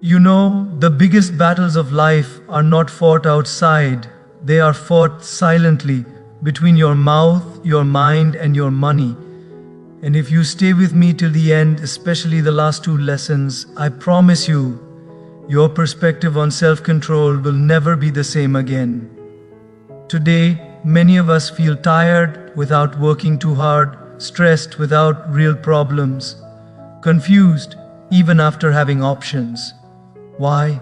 You know, the biggest battles of life are not fought outside, they are fought silently between your mouth, your mind, and your money. And if you stay with me till the end, especially the last two lessons, I promise you, your perspective on self control will never be the same again. Today, many of us feel tired without working too hard, stressed without real problems, confused even after having options. Why?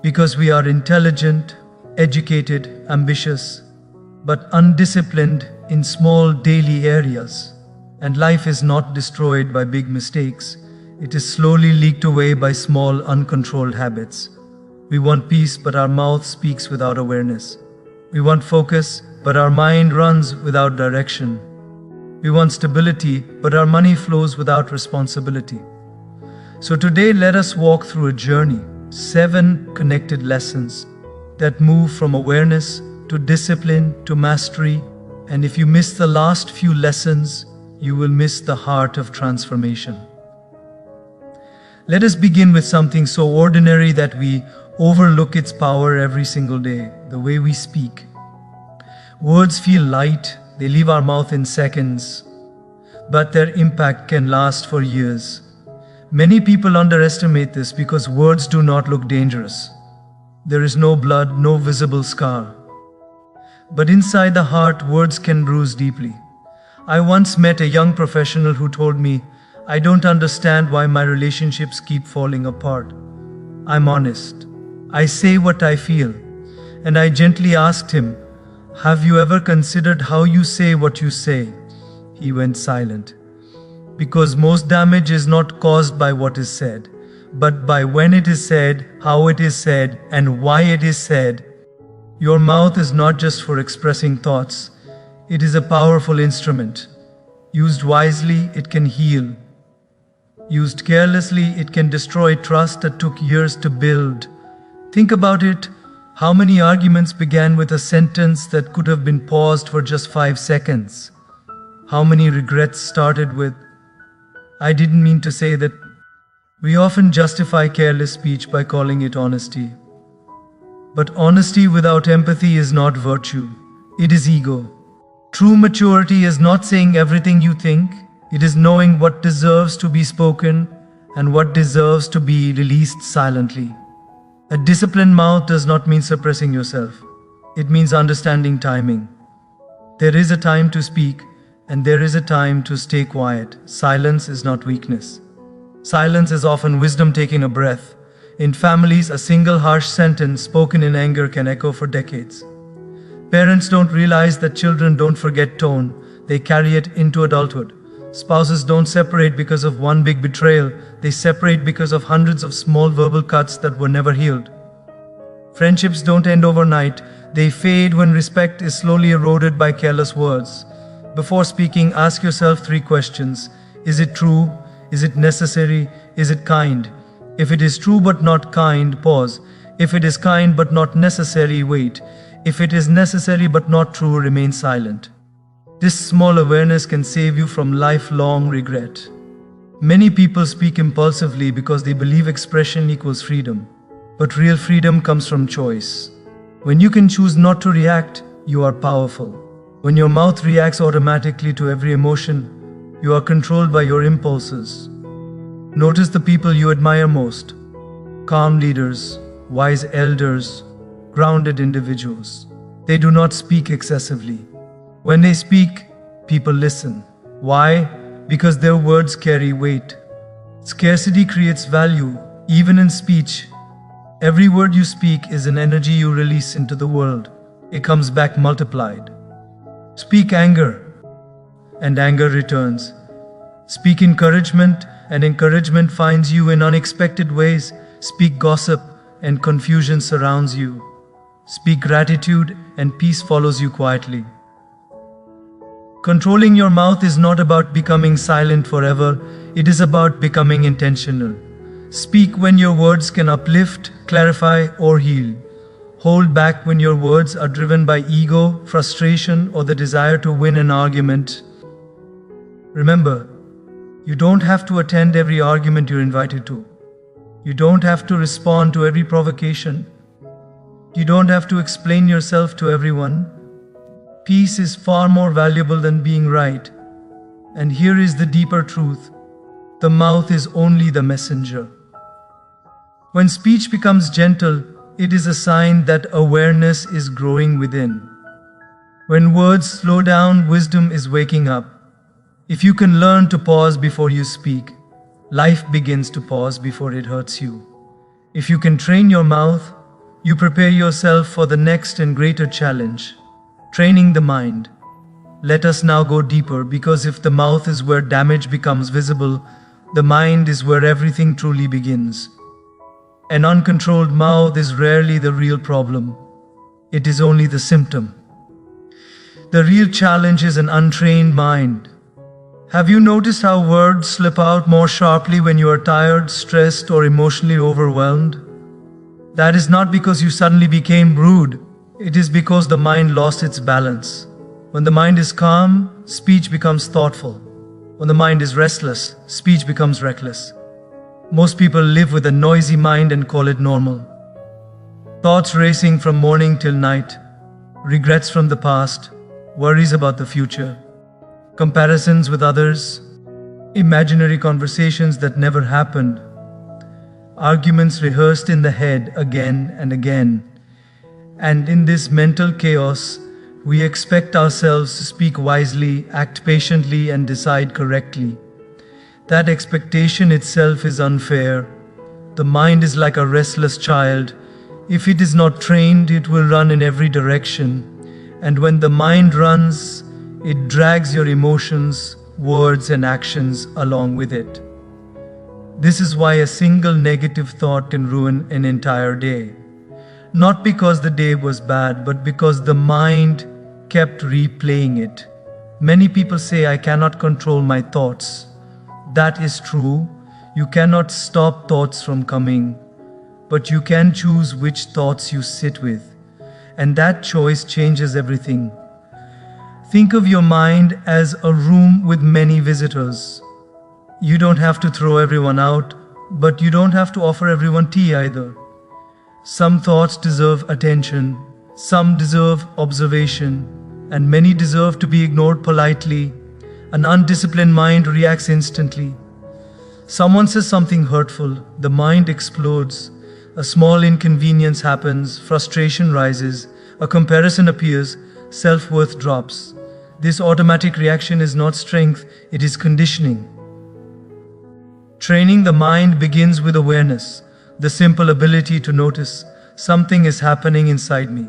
Because we are intelligent, educated, ambitious, but undisciplined in small daily areas. And life is not destroyed by big mistakes. It is slowly leaked away by small, uncontrolled habits. We want peace, but our mouth speaks without awareness. We want focus, but our mind runs without direction. We want stability, but our money flows without responsibility. So today, let us walk through a journey, 7 connected lessons that move from awareness to discipline to mastery. And if you miss the last few lessons, you will miss the heart of transformation. Let us begin with something so ordinary that we overlook its power every single day: the way we speak. Words feel light, they leave our mouth in seconds, but their impact can last for years. Many people underestimate this because words do not look dangerous. There is no blood, no visible scar. But inside the heart, words can bruise deeply. I once met a young professional who told me, "I don't understand why my relationships keep falling apart. I'm honest. I say what I feel." And I gently asked him, "Have you ever considered how you say what you say?" He went silent. Because most damage is not caused by what is said, but by when it is said, how it is said, and why it is said. Your mouth is not just for expressing thoughts, it is a powerful instrument. Used wisely, it can heal. Used carelessly, it can destroy trust that took years to build. Think about it. How many arguments began with a sentence that could have been paused for just 5 seconds? How many regrets started with, "I didn't mean to say that"? We often justify careless speech by calling it honesty. But honesty without empathy is not virtue, it is ego. True maturity is not saying everything you think, it is knowing what deserves to be spoken and what deserves to be released silently. A disciplined mouth does not mean suppressing yourself, it means understanding timing. There is a time to speak, and there is a time to stay quiet. Silence is not weakness. Silence is often wisdom taking a breath. In families, a single harsh sentence spoken in anger can echo for decades. Parents don't realize that children don't forget tone, they carry it into adulthood. Spouses don't separate because of one big betrayal, they separate because of hundreds of small verbal cuts that were never healed. Friendships don't end overnight, they fade when respect is slowly eroded by careless words. Before speaking, ask yourself 3 questions. Is it true? Is it necessary? Is it kind? If it is true but not kind, pause. If it is kind but not necessary, wait. If it is necessary but not true, remain silent. This small awareness can save you from lifelong regret. Many people speak impulsively because they believe expression equals freedom. But real freedom comes from choice. When you can choose not to react, you are powerful. When your mouth reacts automatically to every emotion, you are controlled by your impulses. Notice the people you admire most: calm leaders, wise elders, grounded individuals. They do not speak excessively. When they speak, people listen. Why? Because their words carry weight. Scarcity creates value, even in speech. Every word you speak is an energy you release into the world. It comes back multiplied. Speak anger, and anger returns. Speak encouragement, and encouragement finds you in unexpected ways. Speak gossip, and confusion surrounds you. Speak gratitude, and peace follows you quietly. Controlling your mouth is not about becoming silent forever, it is about becoming intentional. Speak when your words can uplift, clarify, or heal. Hold back when your words are driven by ego, frustration, or the desire to win an argument. Remember, you don't have to attend every argument you're invited to. You don't have to respond to every provocation. You don't have to explain yourself to everyone. Peace is far more valuable than being right. And here is the deeper truth. The mouth is only the messenger. When speech becomes gentle, it is a sign that awareness is growing within. When words slow down, wisdom is waking up. If you can learn to pause before you speak, life begins to pause before it hurts you. If you can train your mouth, you prepare yourself for the next and greater challenge, training the mind. Let us now go deeper, because if the mouth is where damage becomes visible, the mind is where everything truly begins. An uncontrolled mouth is rarely the real problem. It is only the symptom. The real challenge is an untrained mind. Have you noticed how words slip out more sharply when you are tired, stressed, or emotionally overwhelmed? That is not because you suddenly became rude. It is because the mind lost its balance. When the mind is calm, speech becomes thoughtful. When the mind is restless, speech becomes reckless. Most people live with a noisy mind and call it normal. Thoughts racing from morning till night, regrets from the past, worries about the future, comparisons with others, imaginary conversations that never happened, arguments rehearsed in the head again and again. And in this mental chaos, we expect ourselves to speak wisely, act patiently, and decide correctly. That expectation itself is unfair. The mind is like a restless child. If it is not trained, it will run in every direction. And when the mind runs, it drags your emotions, words, and actions along with it. This is why a single negative thought can ruin an entire day. Not because the day was bad, but because the mind kept replaying it. Many people say, I cannot control my thoughts. That is true. You cannot stop thoughts from coming, but you can choose which thoughts you sit with. And that choice changes everything. Think of your mind as a room with many visitors. You don't have to throw everyone out, but you don't have to offer everyone tea either. Some thoughts deserve attention, some deserve observation, and many deserve to be ignored politely. An undisciplined mind reacts instantly. Someone says something hurtful, the mind explodes. A small inconvenience happens, frustration rises, a comparison appears, self-worth drops. This automatic reaction is not strength, it is conditioning. Training the mind begins with awareness, the simple ability to notice something is happening inside me.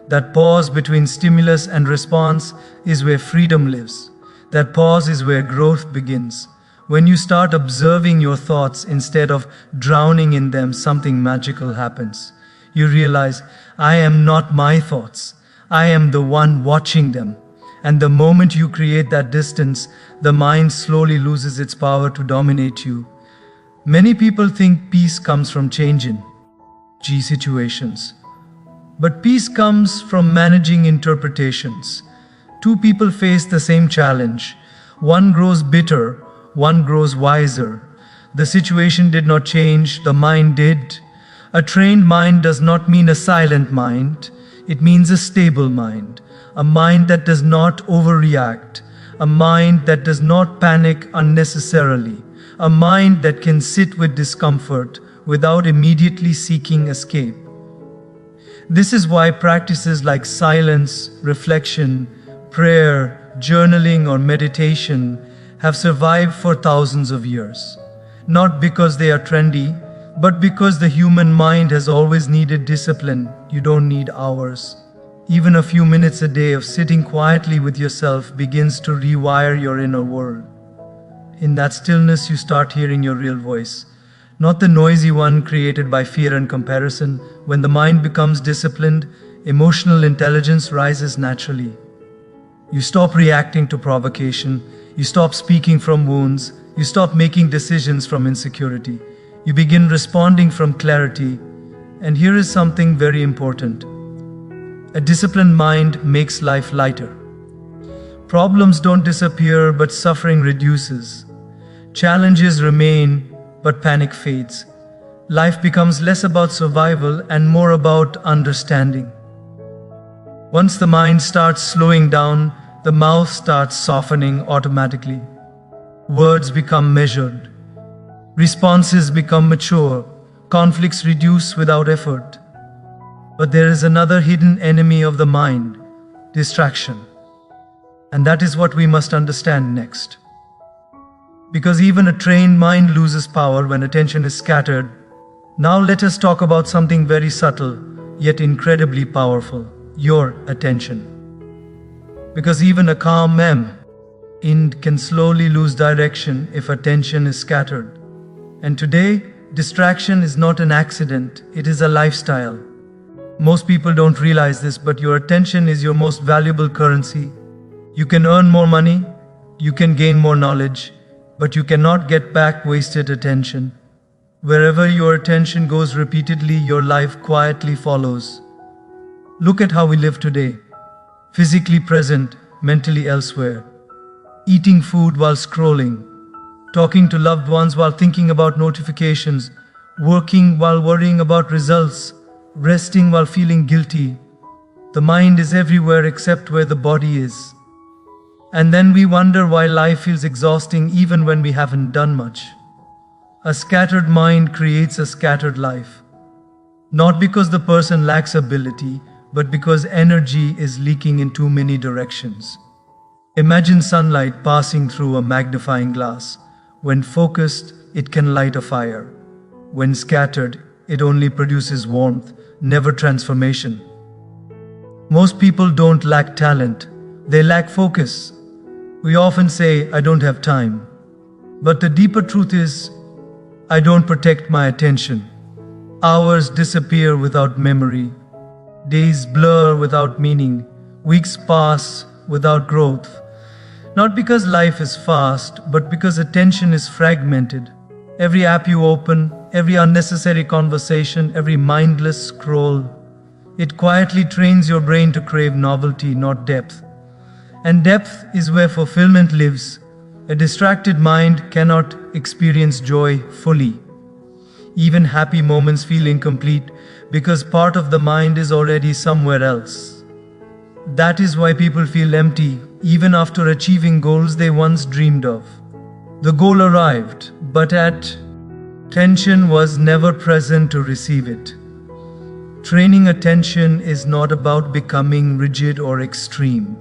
That pause between stimulus and response is where freedom lives. That pause is where growth begins. When you start observing your thoughts instead of drowning in them, something magical happens. You realize, I am not my thoughts. I am the one watching them. And the moment you create that distance, the mind slowly loses its power to dominate you. Many people think peace comes from changing situations. But peace comes from managing interpretations. Two people face the same challenge. One grows bitter, one grows wiser. The situation did not change, the mind did. A trained mind does not mean a silent mind. It means a stable mind. A mind that does not overreact. A mind that does not panic unnecessarily. A mind that can sit with discomfort without immediately seeking escape. This is why practices like silence, reflection, prayer, journaling, or meditation have survived for thousands of years. Not because they are trendy, but because the human mind has always needed discipline. You don't need hours. Even a few minutes a day of sitting quietly with yourself begins to rewire your inner world. In that stillness, you start hearing your real voice, not the noisy one created by fear and comparison. When the mind becomes disciplined, emotional intelligence rises naturally. You stop reacting to provocation, you stop speaking from wounds, you stop making decisions from insecurity. You begin responding from clarity. And here is something very important. A disciplined mind makes life lighter. Problems don't disappear, but suffering reduces. Challenges remain, but panic fades. Life becomes less about survival and more about understanding. Once the mind starts slowing down, the mouth starts softening automatically. Words become measured. Responses become mature. Conflicts reduce without effort. But there is another hidden enemy of the mind: distraction. And that is what we must understand next. Because even a trained mind loses power when attention is scattered. Now let us talk about something very subtle, yet incredibly powerful: your attention. Because even a calm mind can slowly lose direction if attention is scattered. And today, distraction is not an accident, it is a lifestyle. Most people don't realize this, but your attention is your most valuable currency. You can earn more money, you can gain more knowledge, but you cannot get back wasted attention. Wherever your attention goes repeatedly, your life quietly follows. Look at how we live today: physically present, mentally elsewhere. Eating food while scrolling, talking to loved ones while thinking about notifications, working while worrying about results, resting while feeling guilty. The mind is everywhere except where the body is. And then we wonder why life feels exhausting even when we haven't done much. A scattered mind creates a scattered life. Not because the person lacks ability, but because energy is leaking in too many directions. Imagine sunlight passing through a magnifying glass. When focused, it can light a fire. When scattered, it only produces warmth, never transformation. Most people don't lack talent, they lack focus. We often say, "I don't have time." But the deeper truth is, I don't protect my attention. Hours disappear without memory. Days blur without meaning. Weeks pass without growth. Not because life is fast, but because attention is fragmented. Every app you open, every unnecessary conversation, every mindless scroll, it quietly trains your brain to crave novelty, not depth. And depth is where fulfillment lives. A distracted mind cannot experience joy fully. Even happy moments feel incomplete because part of the mind is already somewhere else. That is why people feel empty even after achieving goals they once dreamed of. The goal arrived, but attention was never present to receive it. Training attention is not about becoming rigid or extreme.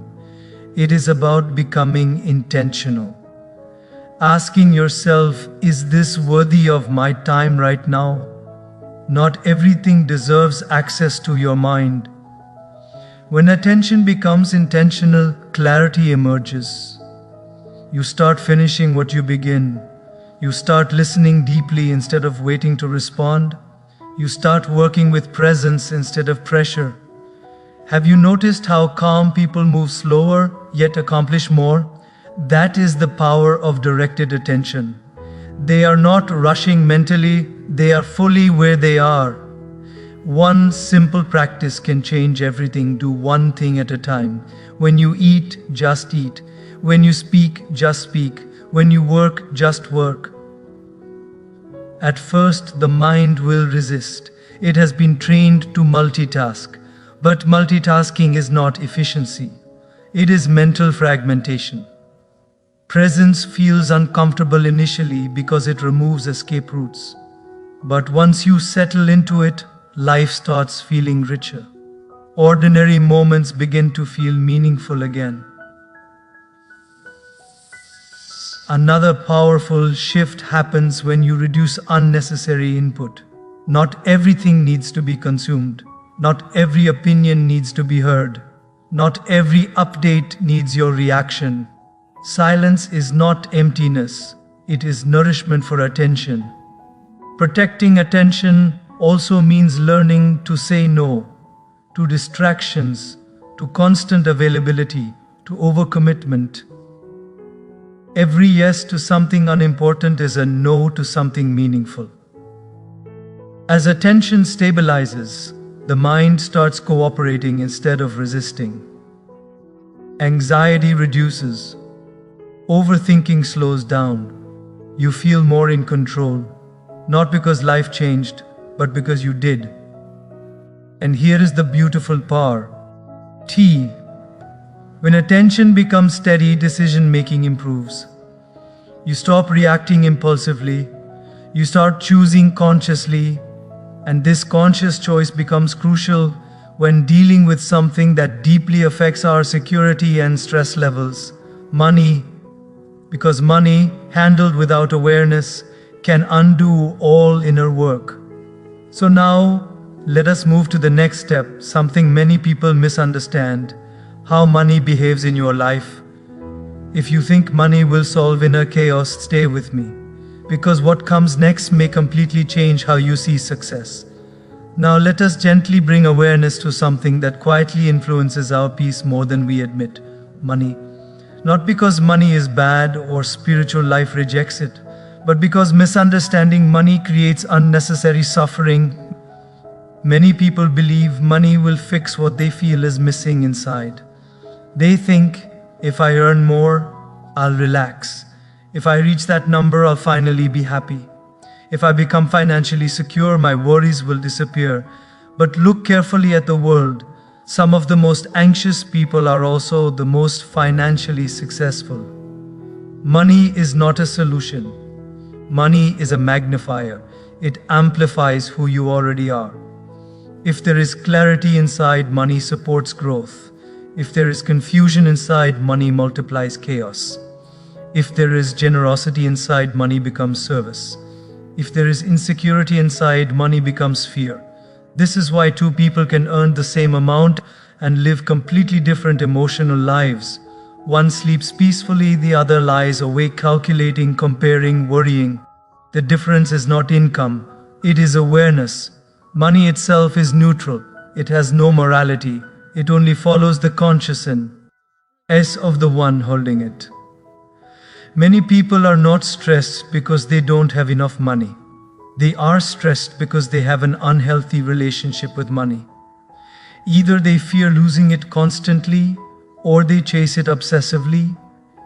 It is about becoming intentional. Asking yourself, is this worthy of my time right now? Not everything deserves access to your mind. When attention becomes intentional, clarity emerges. You start finishing what you begin. You start listening deeply instead of waiting to respond. You start working with presence instead of pressure. Have you noticed how calm people move slower yet accomplish more? That is the power of directed attention. They are not rushing mentally, they are fully where they are. One simple practice can change everything. Do one thing at a time. When you eat, just eat. When you speak, just speak. When you work, just work. At first, the mind will resist. It has been trained to multitask. But multitasking is not efficiency. It is mental fragmentation. Presence feels uncomfortable initially because it removes escape routes. But once you settle into it, life starts feeling richer. Ordinary moments begin to feel meaningful again. Another powerful shift happens when you reduce unnecessary input. Not everything needs to be consumed. Not every opinion needs to be heard. Not every update needs your reaction. Silence is not emptiness, it is nourishment for attention. Protecting attention also means learning to say no to distractions, to constant availability, to overcommitment. Every yes to something unimportant is a no to something meaningful. As attention stabilizes, the mind starts cooperating instead of resisting. Anxiety reduces. Overthinking slows down. You feel more in control. Not because life changed, but because you did. And here is the beautiful part. T. When attention becomes steady, decision making improves. You stop reacting impulsively, you start choosing consciously, and this conscious choice becomes crucial when dealing with something that deeply affects our security and stress levels: money. Because money, handled without awareness, can undo all inner work. So now, let us move to the next step, something many people misunderstand: how money behaves in your life. If you think money will solve inner chaos, stay with me, because what comes next may completely change how you see success. Now let us gently bring awareness to something that quietly influences our peace more than we admit: money. Not because money is bad or spiritual life rejects it, but because misunderstanding money creates unnecessary suffering. Many people believe money will fix what they feel is missing inside. They think, if I earn more, I'll relax. If I reach that number, I'll finally be happy. If I become financially secure, my worries will disappear. But look carefully at the world. Some of the most anxious people are also the most financially successful. Money is not a solution. Money is a magnifier. It amplifies who you already are. If there is clarity inside, money supports growth. If there is confusion inside, money multiplies chaos. If there is generosity inside, money becomes service. If there is insecurity inside, money becomes fear. This is why two people can earn the same amount and live completely different emotional lives. One sleeps peacefully, the other lies awake calculating, comparing, worrying. The difference is not income, it is awareness. Money itself is neutral. It has no morality. It only follows the consciousness of the one holding it. Many people are not stressed because they don't have enough money. They are stressed because they have an unhealthy relationship with money. Either they fear losing it constantly, or they chase it obsessively,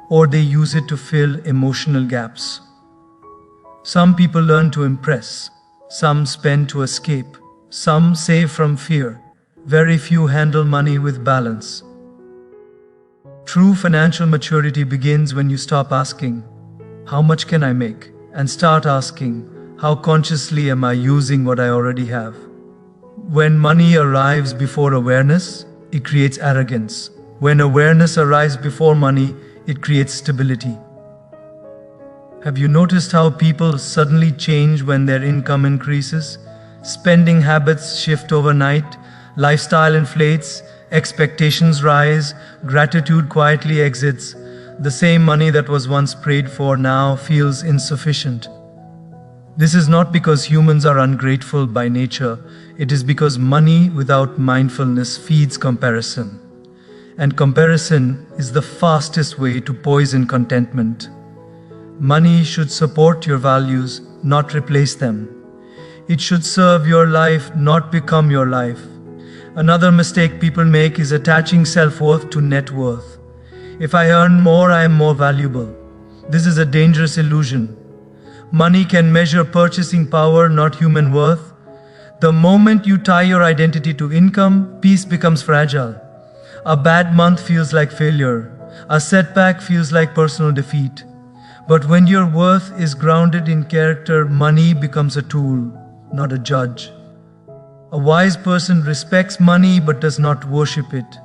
or they use it to fill emotional gaps. Some people learn to impress. Some spend to escape. Some save from fear. Very few handle money with balance. True financial maturity begins when you stop asking, "How much can I make?" and start asking, "How consciously am I using what I already have?" When money arrives before awareness, it creates arrogance. When awareness arrives before money, it creates stability. Have you noticed how people suddenly change when their income increases? Spending habits shift overnight, lifestyle inflates, expectations rise, gratitude quietly exits. The same money that was once prayed for now feels insufficient. This is not because humans are ungrateful by nature, it is because money without mindfulness feeds comparison. And comparison is the fastest way to poison contentment. Money should support your values, not replace them. It should serve your life, not become your life. Another mistake people make is attaching self-worth to net worth. If I earn more, I am more valuable. This is a dangerous illusion. Money can measure purchasing power, not human worth. The moment you tie your identity to income, peace becomes fragile. A bad month feels like failure. A setback feels like personal defeat. But when your worth is grounded in character, money becomes a tool, not a judge. A wise person respects money but does not worship it.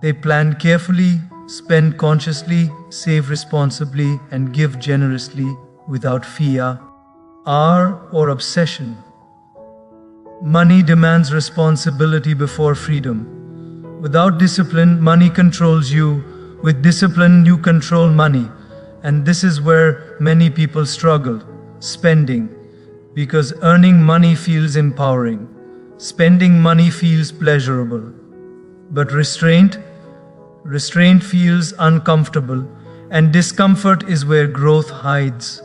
They plan carefully, spend consciously, save responsibly, and give generously without fear or obsession. Money demands responsibility before freedom. Without discipline, money controls you. With discipline, you control money. And this is where many people struggle: spending. Because earning money feels empowering. Spending money feels pleasurable. But restraint feels uncomfortable. And discomfort is where growth hides.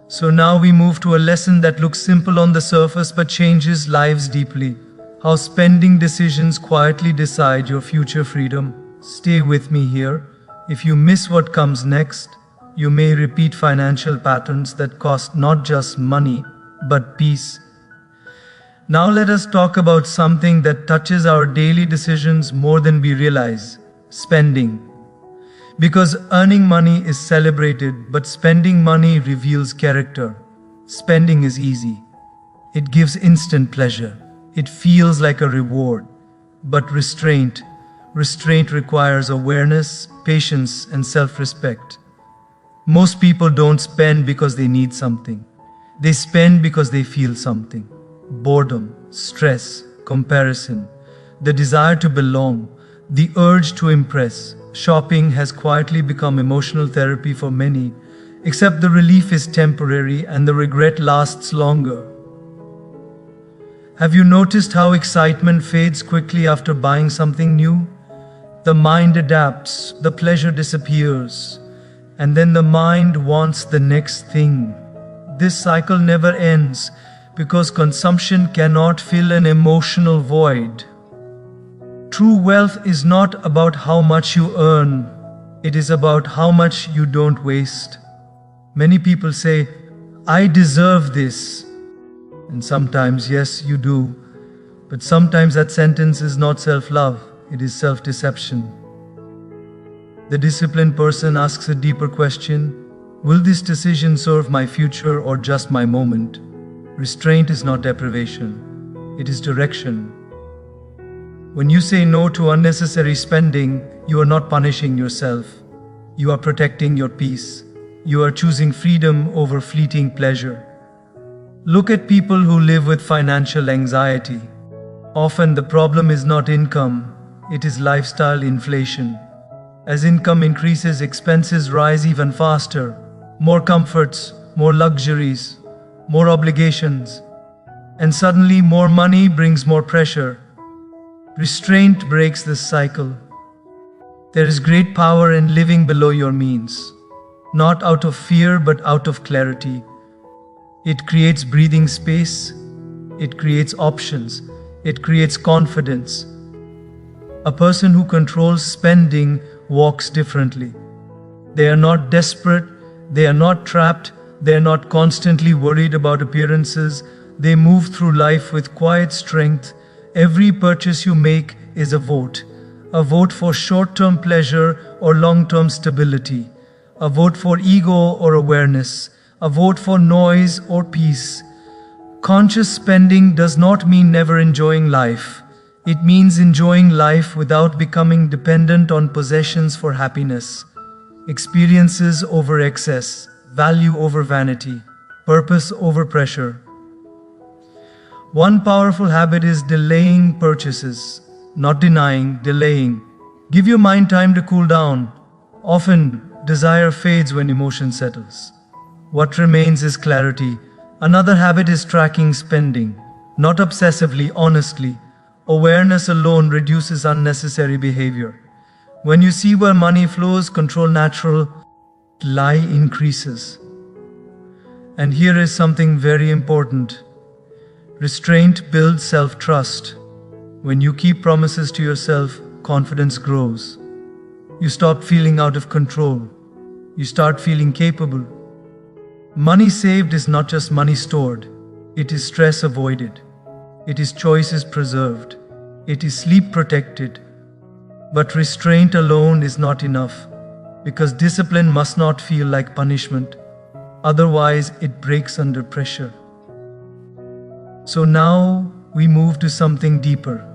So now we move to a lesson that looks simple on the surface but changes lives deeply. How spending decisions quietly decide your future freedom. Stay with me here. If you miss what comes next, you may repeat financial patterns that cost not just money, but peace. Now let us talk about something that touches our daily decisions more than we realize: spending. Because earning money is celebrated, but spending money reveals character. Spending is easy. It gives instant pleasure. It feels like a reward. But restraint requires awareness, patience, and self-respect. Most people don't spend because they need something. They spend because they feel something. Boredom, stress, comparison, the desire to belong, the urge to impress. Shopping has quietly become emotional therapy for many, except the relief is temporary and the regret lasts longer. Have you noticed how excitement fades quickly after buying something new? The mind adapts, the pleasure disappears, and then the mind wants the next thing. This cycle never ends because consumption cannot fill an emotional void. True wealth is not about how much you earn, it is about how much you don't waste. Many people say, "I deserve this." And sometimes, yes, you do. But sometimes that sentence is not self-love, it is self-deception. The disciplined person asks a deeper question: will this decision serve my future or just my moment? Restraint is not deprivation, it is direction. When you say no to unnecessary spending, you are not punishing yourself. You are protecting your peace. You are choosing freedom over fleeting pleasure. Look at people who live with financial anxiety. Often the problem is not income, it is lifestyle inflation. As income increases, expenses rise even faster. More comforts, more luxuries, more obligations. And suddenly more money brings more pressure. Restraint breaks this cycle. There is great power in living below your means, not out of fear but out of clarity. It creates breathing space, it creates options, it creates confidence. A person who controls spending walks differently. They are not desperate, they are not trapped, they are not constantly worried about appearances. They move through life with quiet strength. Every purchase you make is a vote for short-term pleasure or long-term stability, a vote for ego or awareness, a vote for noise or peace. Conscious spending does not mean never enjoying life. It means enjoying life without becoming dependent on possessions for happiness. Experiences over excess, value over vanity, purpose over pressure. One powerful habit is delaying purchases, not denying, delaying. Give your mind time to cool down. Often, desire fades when emotion settles. What remains is clarity. Another habit is tracking spending, not obsessively, honestly. Awareness alone reduces unnecessary behavior. When you see where money flows, control natural lie increases. And here is something very important. Restraint builds self-trust. When you keep promises to yourself, confidence grows. You stop feeling out of control. You start feeling capable. Money saved is not just money stored. It is stress avoided. It is choices preserved. It is sleep protected. But restraint alone is not enough, because discipline must not feel like punishment. Otherwise, it breaks under pressure. So now we move to something deeper.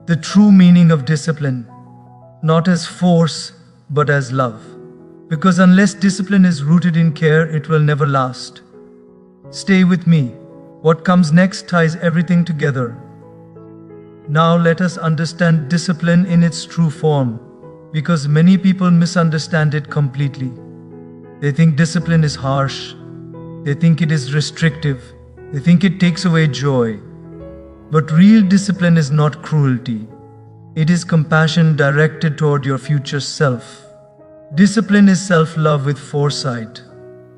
The true meaning of discipline, not as force, but as love. Because unless discipline is rooted in care, it will never last. Stay with me. What comes next ties everything together. Now let us understand discipline in its true form, because many people misunderstand it completely. They think discipline is harsh. They think it is restrictive. They think it takes away joy. But real discipline is not cruelty. It is compassion directed toward your future self. Discipline is self-love with foresight.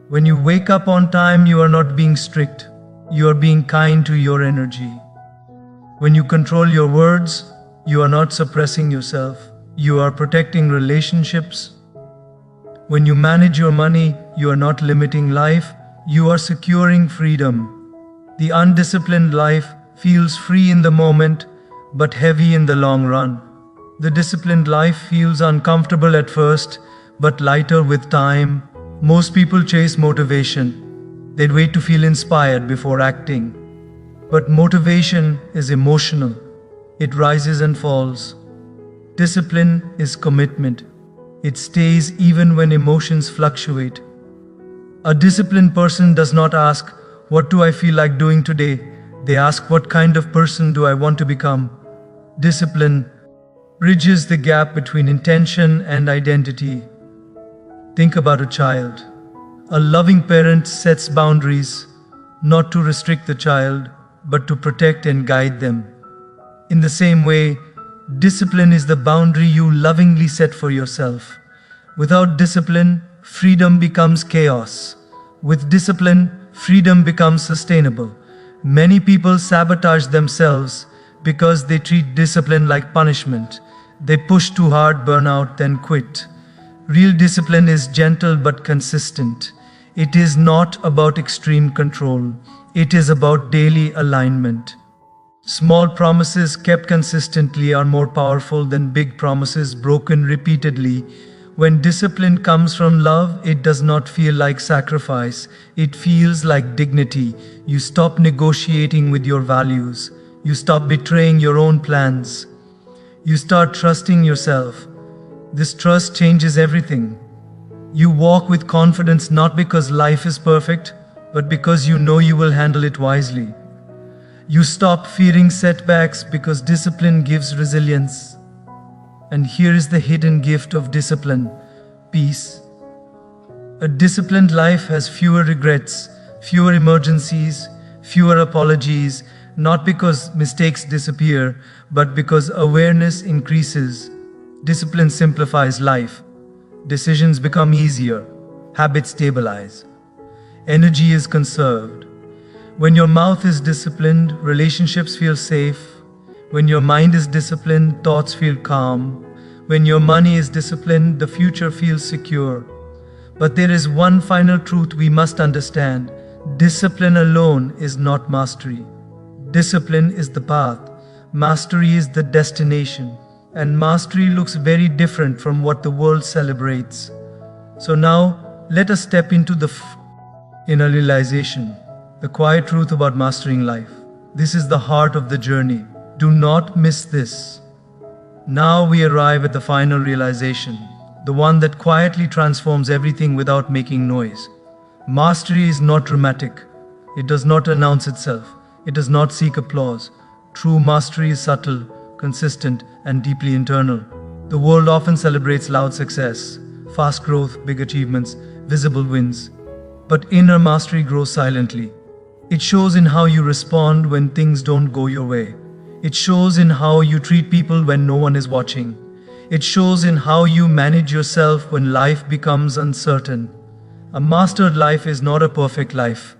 When you wake up on time, you are not being strict. You are being kind to your energy. When you control your words, you are not suppressing yourself. You are protecting relationships. When you manage your money, you are not limiting life. You are securing freedom. The undisciplined life feels free in the moment, but heavy in the long run. The disciplined life feels uncomfortable at first, but lighter with time. Most people chase motivation. They'd wait to feel inspired before acting. But motivation is emotional. It rises and falls. Discipline is commitment. It stays even when emotions fluctuate. A disciplined person does not ask, "What do I feel like doing today?" They ask, "What kind of person do I want to become?" Discipline bridges the gap between intention and identity. Think about a child. A loving parent sets boundaries, not to restrict the child, but to protect and guide them. In the same way, discipline is the boundary you lovingly set for yourself. Without discipline, freedom becomes chaos. With discipline, freedom becomes sustainable. Many people sabotage themselves because they treat discipline like punishment. They push too hard, burn out, then quit. Real discipline is gentle but consistent. It is not about extreme control. It is about daily alignment. Small promises kept consistently are more powerful than big promises broken repeatedly. When discipline comes from love, it does not feel like sacrifice. It feels like dignity. You stop negotiating with your values. You stop betraying your own plans. You start trusting yourself. This trust changes everything. You walk with confidence not because life is perfect, but because you know you will handle it wisely. You stop fearing setbacks because discipline gives resilience. And here is the hidden gift of discipline: peace. A disciplined life has fewer regrets, fewer emergencies, fewer apologies, not because mistakes disappear, but because awareness increases. Discipline simplifies life. Decisions become easier. Habits stabilize. Energy is conserved. When your mouth is disciplined, relationships feel safe. When your mind is disciplined, thoughts feel calm. When your money is disciplined, the future feels secure. But there is one final truth we must understand. Discipline alone is not mastery. Discipline is the path. Mastery is the destination. And mastery looks very different from what the world celebrates. So now, let us step into the inner realization, the quiet truth about mastering life. This is the heart of the journey. Do not miss this. Now we arrive at the final realization, the one that quietly transforms everything without making noise. Mastery is not dramatic. It does not announce itself. It does not seek applause. True mastery is subtle, consistent, and deeply internal. The world often celebrates loud success, fast growth, big achievements, visible wins. But inner mastery grows silently. It shows in how you respond when things don't go your way. It shows in how you treat people when no one is watching. It shows in how you manage yourself when life becomes uncertain. A mastered life is not a perfect life.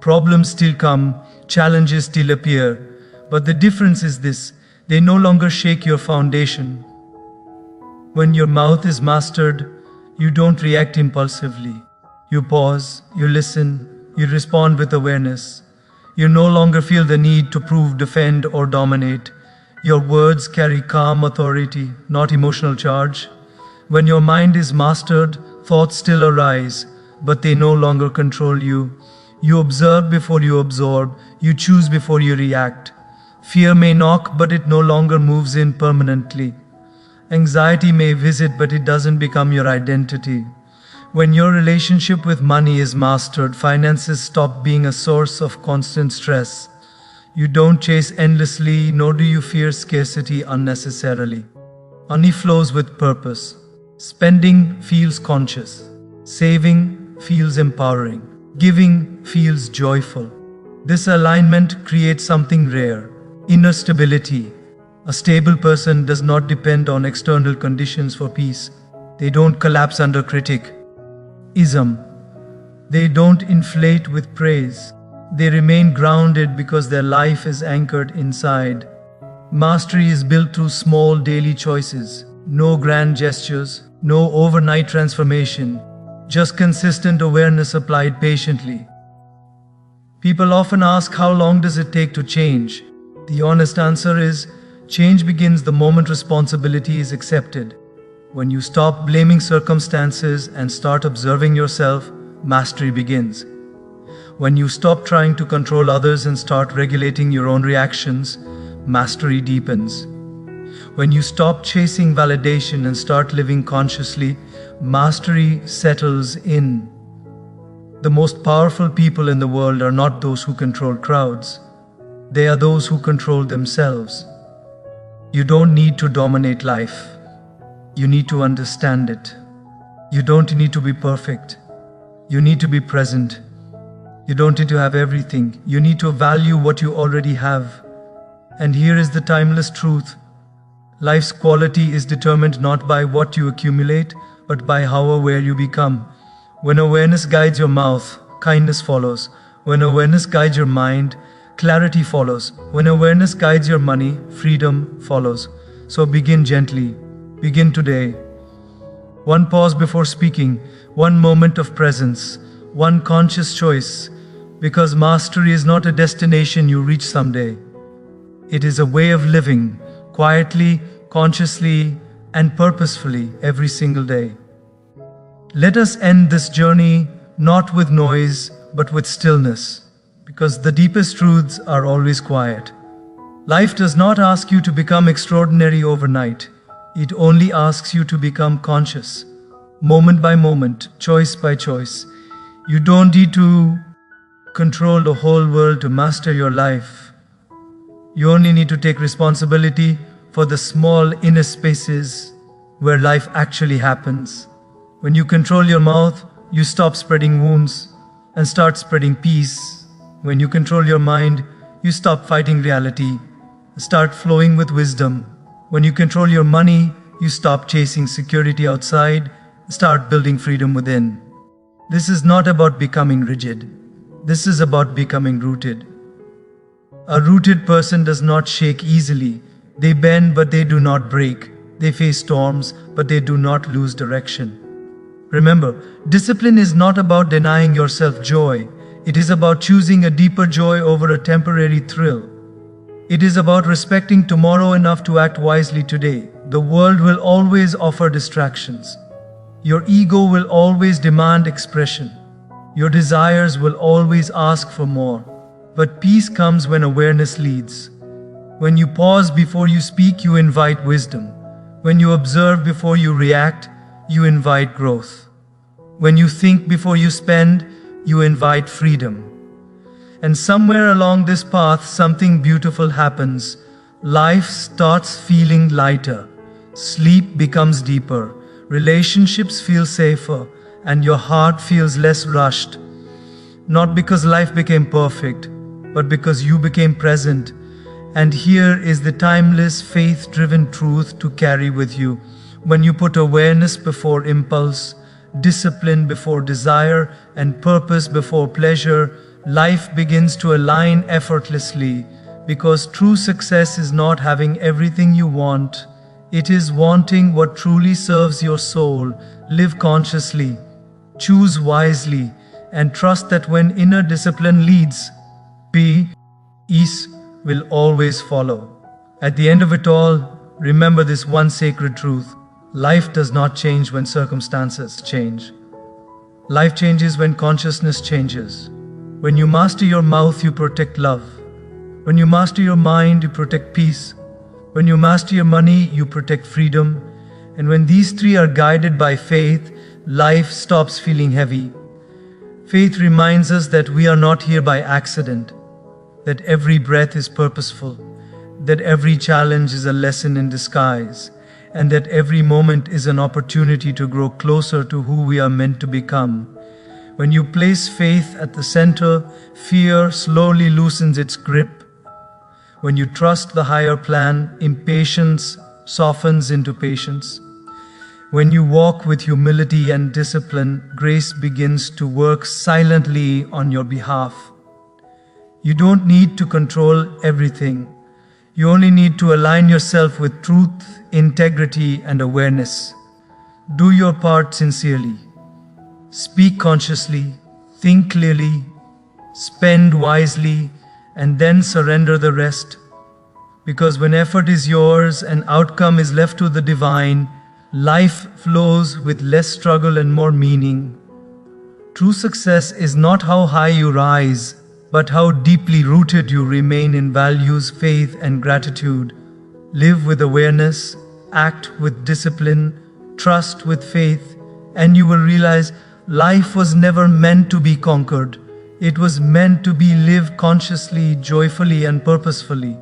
Problems still come, challenges still appear. But the difference is this: they no longer shake your foundation. When your mouth is mastered, you don't react impulsively. You pause, you listen, you respond with awareness. You no longer feel the need to prove, defend, or dominate. Your words carry calm authority, not emotional charge. When your mind is mastered, thoughts still arise, but they no longer control you. You observe before you absorb, you choose before you react. Fear may knock, but it no longer moves in permanently. Anxiety may visit, but it doesn't become your identity. When your relationship with money is mastered, finances stop being a source of constant stress. You don't chase endlessly, nor do you fear scarcity unnecessarily. Money flows with purpose. Spending feels conscious. Saving feels empowering. Giving feels joyful. This alignment creates something rare: inner stability. A stable person does not depend on external conditions for peace. They don't collapse under criticism. They don't inflate with praise. They remain grounded because their life is anchored inside. Mastery is built through small daily choices. No grand gestures, no overnight transformation, just consistent awareness applied patiently. People often ask, how long does it take to change? The honest answer is, change begins the moment responsibility is accepted. When you stop blaming circumstances and start observing yourself, mastery begins. When you stop trying to control others and start regulating your own reactions, mastery deepens. When you stop chasing validation and start living consciously, mastery settles in. The most powerful people in the world are not those who control crowds. They are those who control themselves. You don't need to dominate life. You need to understand it. You don't need to be perfect. You need to be present. You don't need to have everything. You need to value what you already have. And here is the timeless truth. Life's quality is determined not by what you accumulate, but by how aware you become. When awareness guides your mouth, kindness follows. When awareness guides your mind, clarity follows. When awareness guides your money, freedom follows. So begin gently. Begin today. One pause before speaking, one moment of presence, one conscious choice. Because mastery is not a destination you reach someday. It is a way of living, quietly, consciously, and purposefully every single day. Let us end this journey not with noise, but with stillness, because the deepest truths are always quiet. Life does not ask you to become extraordinary overnight. It only asks you to become conscious, moment by moment, choice by choice. You don't need to control the whole world to master your life. You only need to take responsibility for the small inner spaces where life actually happens. When you control your mouth, you stop spreading wounds and start spreading peace. When you control your mind, you stop fighting reality, start flowing with wisdom. When you control your money, you stop chasing security outside, start building freedom within. This is not about becoming rigid. This is about becoming rooted. A rooted person does not shake easily. They bend, but they do not break. They face storms, but they do not lose direction. Remember, discipline is not about denying yourself joy. It is about choosing a deeper joy over a temporary thrill. It is about respecting tomorrow enough to act wisely today. The world will always offer distractions. Your ego will always demand expression. Your desires will always ask for more. But peace comes when awareness leads. When you pause before you speak, you invite wisdom. When you observe before you react, you invite growth. When you think before you spend, you invite freedom. And somewhere along this path, something beautiful happens. Life starts feeling lighter. Sleep becomes deeper. Relationships feel safer. And your heart feels less rushed. Not because life became perfect, but because you became present. And here is the timeless, faith-driven truth to carry with you. When you put awareness before impulse, discipline before desire, and purpose before pleasure, life begins to align effortlessly. Because true success is not having everything you want. It is wanting what truly serves your soul. Live consciously, choose wisely, and trust that when inner discipline leads, peace will always follow. At the end of it all, remember this one sacred truth. Life does not change when circumstances change. Life changes when consciousness changes. When you master your mouth, you protect love. When you master your mind, you protect peace. When you master your money, you protect freedom. And when these three are guided by faith, life stops feeling heavy. Faith reminds us that we are not here by accident, that every breath is purposeful, that every challenge is a lesson in disguise, and that every moment is an opportunity to grow closer to who we are meant to become. When you place faith at the center, fear slowly loosens its grip. When you trust the higher plan, impatience softens into patience. When you walk with humility and discipline, grace begins to work silently on your behalf. You don't need to control everything. You only need to align yourself with truth, integrity, and awareness. Do your part sincerely. Speak consciously, think clearly, spend wisely, and then surrender the rest. Because when effort is yours and outcome is left to the divine, life flows with less struggle and more meaning. True success is not how high you rise, but how deeply rooted you remain in values, faith, and gratitude. Live with awareness, act with discipline, trust with faith, and you will realize life was never meant to be conquered. It was meant to be lived consciously, joyfully, and purposefully.